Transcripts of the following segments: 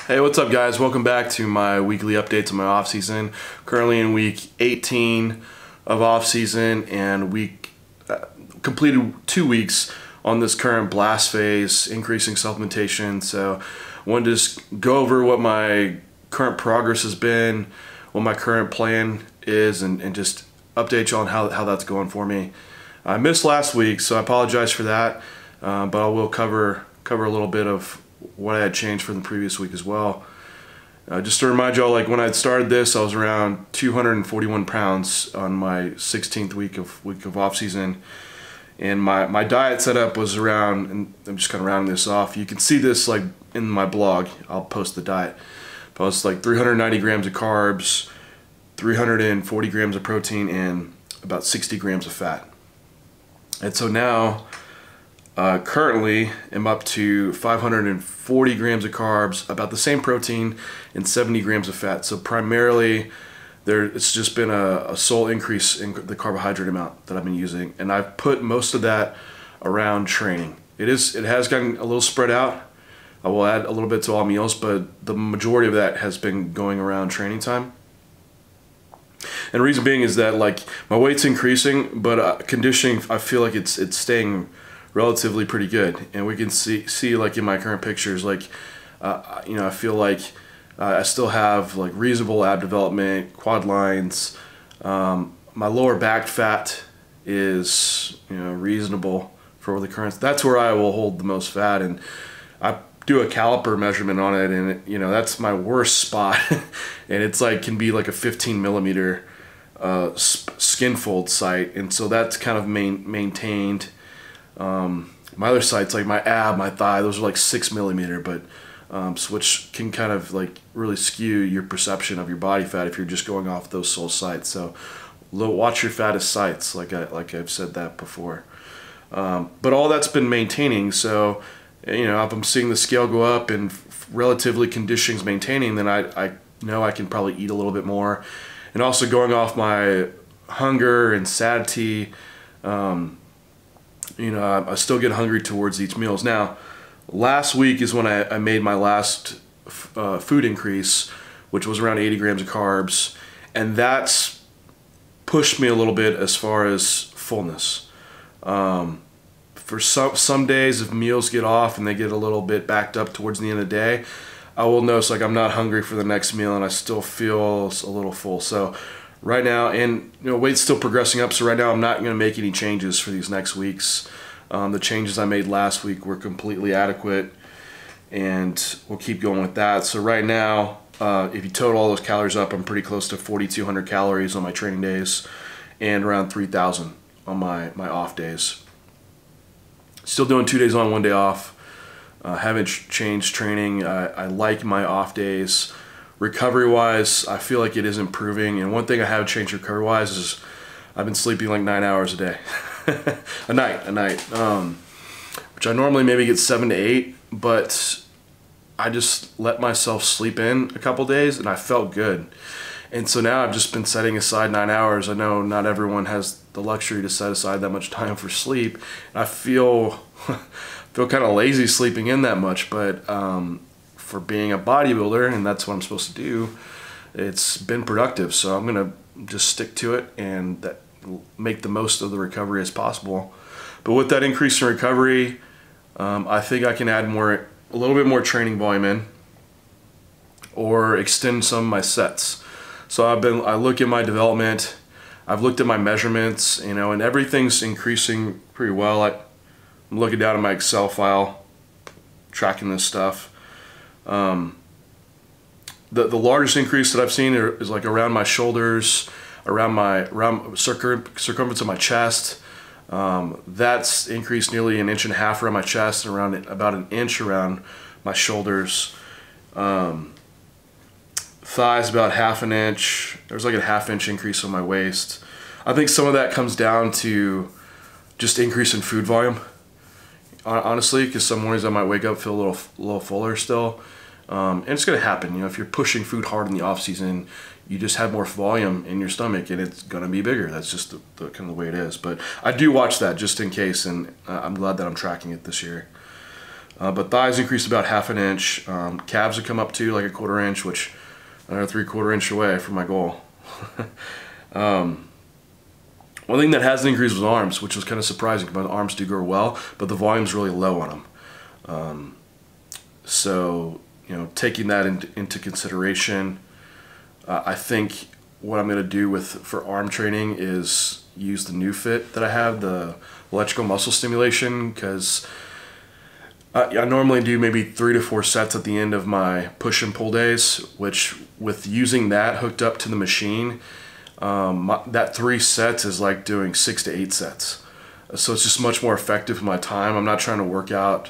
Hey, what's up guys? Welcome back to my weekly updates on my off season. Currently in week 18 of off season, and completed 2 weeks on this current blast phase, increasing supplementation. So I wanted to just go over what my current progress has been, what my current plan is, and just update you on how that's going for me. I missed last week, so I apologize for that, but I will cover a little bit of what I had changed from the previous week as well. Just to remind y'all, like when I started this, I was around 241 pounds on my 16th week of off season, and my diet setup was around, and I'm just kind of rounding this off. You can see this like in my blog. I'll post the diet. But it's like 390 grams of carbs, 340 grams of protein, and about 60 grams of fat. And so now, currently, I'm up to 540 grams of carbs, about the same protein, and 70 grams of fat. So primarily, it's just been a sole increase in the carbohydrate amount that I've been using, and I've put most of that around training. It has gotten a little spread out. I will add a little bit to all meals, but the majority of that has been going around training time. And the reason being is that like my weight's increasing, but conditioning, I feel like it's staying relatively pretty good. And we can see like in my current pictures, like you know, I feel like I still have like reasonable ab development, quad lines. My lower back fat is, you know, reasonable for the current. That's where I will hold the most fat, and I do a caliper measurement on it, and you know, that's my worst spot. And it's like can be like a 15 millimeter skin fold site, and so that's kind of maintained. My other sites, like my ab, my thigh, those are like 6 millimeter, but which can kind of like really skew your perception of your body fat if you're just going off those sole sites. So watch your fattest sites, like I've said that before. But all that's been maintaining. So you know, if I'm seeing the scale go up and relatively conditioning's maintaining, then I know I can probably eat a little bit more. And also going off my hunger and satiety, you know, I still get hungry towards each meals. Now, last week is when I made my last food increase, which was around 80 grams of carbs, and that's pushed me a little bit as far as fullness. For some days, if meals get off and they get a little bit backed up towards the end of the day, I will notice like I'm not hungry for the next meal, and I still feel a little full. So right now, and you know, weight's still progressing up, so right now I'm not going to make any changes for these next weeks. The changes I made last week were completely adequate, and we'll keep going with that. So right now, if you total all those calories up, I'm pretty close to 4,200 calories on my training days, and around 3,000 on my off days. Still doing 2 days on, 1 day off. Haven't changed training. I like my off days. Recovery-wise, I feel like it is improving. And one thing I have changed recovery-wise is I've been sleeping like 9 hours a day. a night. Which I normally maybe get 7 to 8, but I just let myself sleep in a couple days, and I felt good. And so now I've just been setting aside 9 hours. I know not everyone has the luxury to set aside that much time for sleep. I feel kind of lazy sleeping in that much, but for being a bodybuilder, and that's what I'm supposed to do, it's been productive. So I'm gonna just stick to it and make the most of the recovery as possible. But with that increase in recovery, I think I can add a little bit more training volume in, or extend some of my sets. So I look at my development, I've looked at my measurements, you know, and everything's increasing pretty well. I'm looking down at my Excel file, tracking this stuff. The largest increase that I've seen is like around my shoulders, around circumference of my chest. That's increased nearly 1.5 inches around my chest, and around about 1 inch around my shoulders. Thighs about 1/2 inch. There's like a 1/2 inch increase on my waist. I think some of that comes down to just increase in food volume, honestly, because some mornings I might wake up feel a little fuller still, and it's gonna happen. You know, if you're pushing food hard in the off season, you just have more volume in your stomach, and it's gonna be bigger. That's just the kind of the way it is. But I do watch that just in case, and I'm glad that I'm tracking it this year. But thighs increased about 1/2 inch. Calves have come up to like 1/4 inch, which another 3/4 inch away from my goal. One thing that hasn't increased was arms, which was kind of surprising. My arms do grow well, but the volume's really low on them. So, you know, taking that into consideration, I think what I'm going to do for arm training is use the new fit that I have, the electrical muscle stimulation, because I normally do maybe 3 to 4 sets at the end of my push and pull days, which with using that hooked up to the machine, that 3 sets is like doing 6 to 8 sets. So it's just much more effective for my time. I'm not trying to work out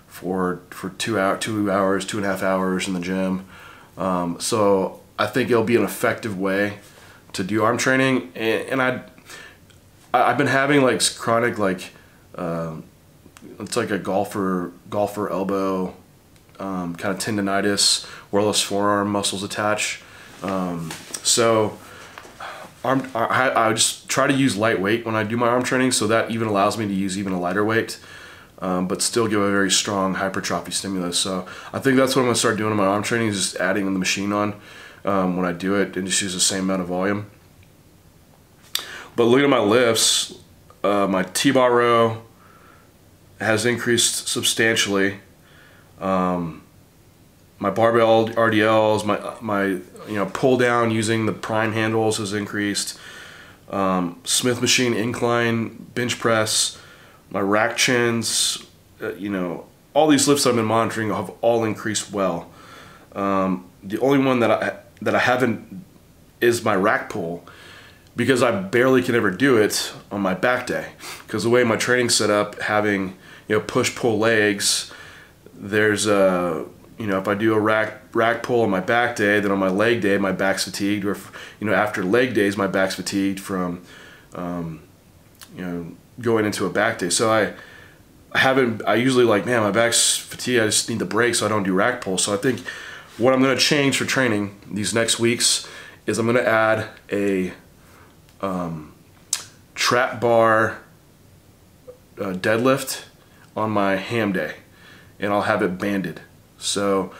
for 2 hours, 2.5 hours in the gym. So I think it'll be an effective way to do arm training. And I've been having like chronic, like, it's like a golfer elbow, kind of tendonitis, where those forearm muscles attach. So I just try to use lightweight when I do my arm training, so that even allows me to use even a lighter weight, but still give a very strong hypertrophy stimulus. So I think that's what I'm going to start doing in my arm training, is just adding the machine on when I do it, and just use the same amount of volume. But looking at my lifts, my T-bar row has increased substantially. My barbell RDLs, my pull down using the prime handles has increased. Smith machine incline bench press, my rack chins, all these lifts I've been monitoring have all increased well. The only one that I haven't is my rack pull, because I barely can ever do it on my back day, because the way my training's set up, having push pull legs, there's a if I do a rack pull on my back day, then on my leg day my back's fatigued, or after leg days my back's fatigued from going into a back day. So I usually like, man, my back's fatigued, I just need the break, so I don't do rack pull. So I think what I'm going to change for training these next weeks is I'm going to add a trap bar deadlift on my ham day, and I'll have it banded. So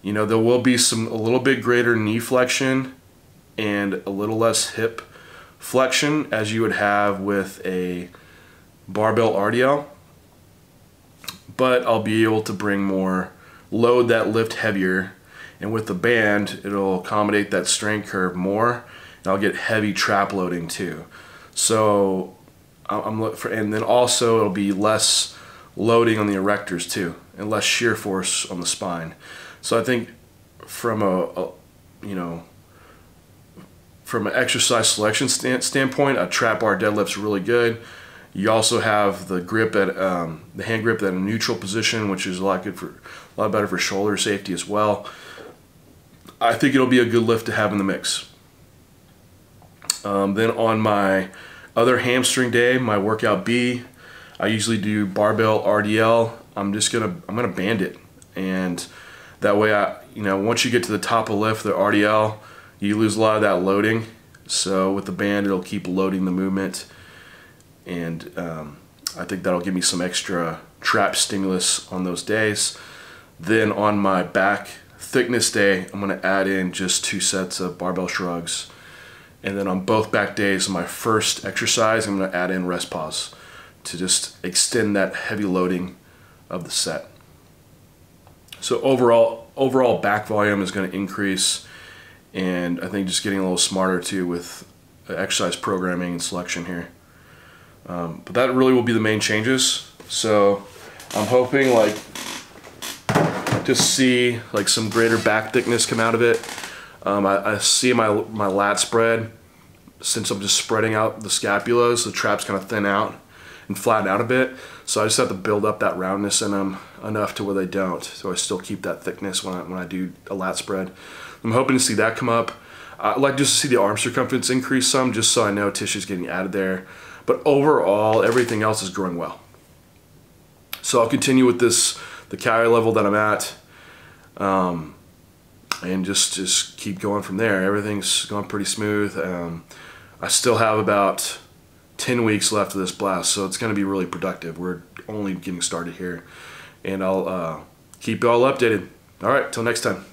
there will be a little bit greater knee flexion and a little less hip flexion as you would have with a barbell RDL, but I'll be able to bring more, load that lift heavier, and with the band it'll accommodate that strength curve more, and I'll get heavy trap loading too. So and then also it'll be less loading on the erectors too, and less shear force on the spine. So I think from from an exercise selection standpoint, a trap bar deadlift's really good. You also have the grip at the hand grip at a neutral position, which is a lot better for shoulder safety as well. I think it'll be a good lift to have in the mix. Then on my other hamstring day, my workout B, I usually do barbell RDL. I'm gonna band it, and that way once you get to the top of the lift, the RDL, you lose a lot of that loading. So with the band, it'll keep loading the movement, and I think that'll give me some extra trap stimulus on those days. Then on my back thickness day, I'm gonna add in just 2 sets of barbell shrugs, and then on both back days, my first exercise, I'm gonna add in rest pause to just extend that heavy loading of the set. So overall back volume is going to increase, and I think just getting a little smarter too with exercise programming and selection here. But that really will be the main changes. So I'm hoping to see some greater back thickness come out of it. I see my lat spread, since I'm just spreading out the scapulas, the traps kind of thin out and flatten out a bit. So I just have to build up that roundness in them enough to where they don't. So I still keep that thickness when I do a lat spread. I'm hoping to see that come up. I'd like just to see the arm circumference increase some, just so I know tissue's getting added there. But overall, everything else is growing well. So I'll continue with the calorie level that I'm at, and just keep going from there. Everything's going pretty smooth. I still have about 10 weeks left of this blast, so it's going to be really productive. We're only getting started here, and I'll keep you all updated. All right, till next time.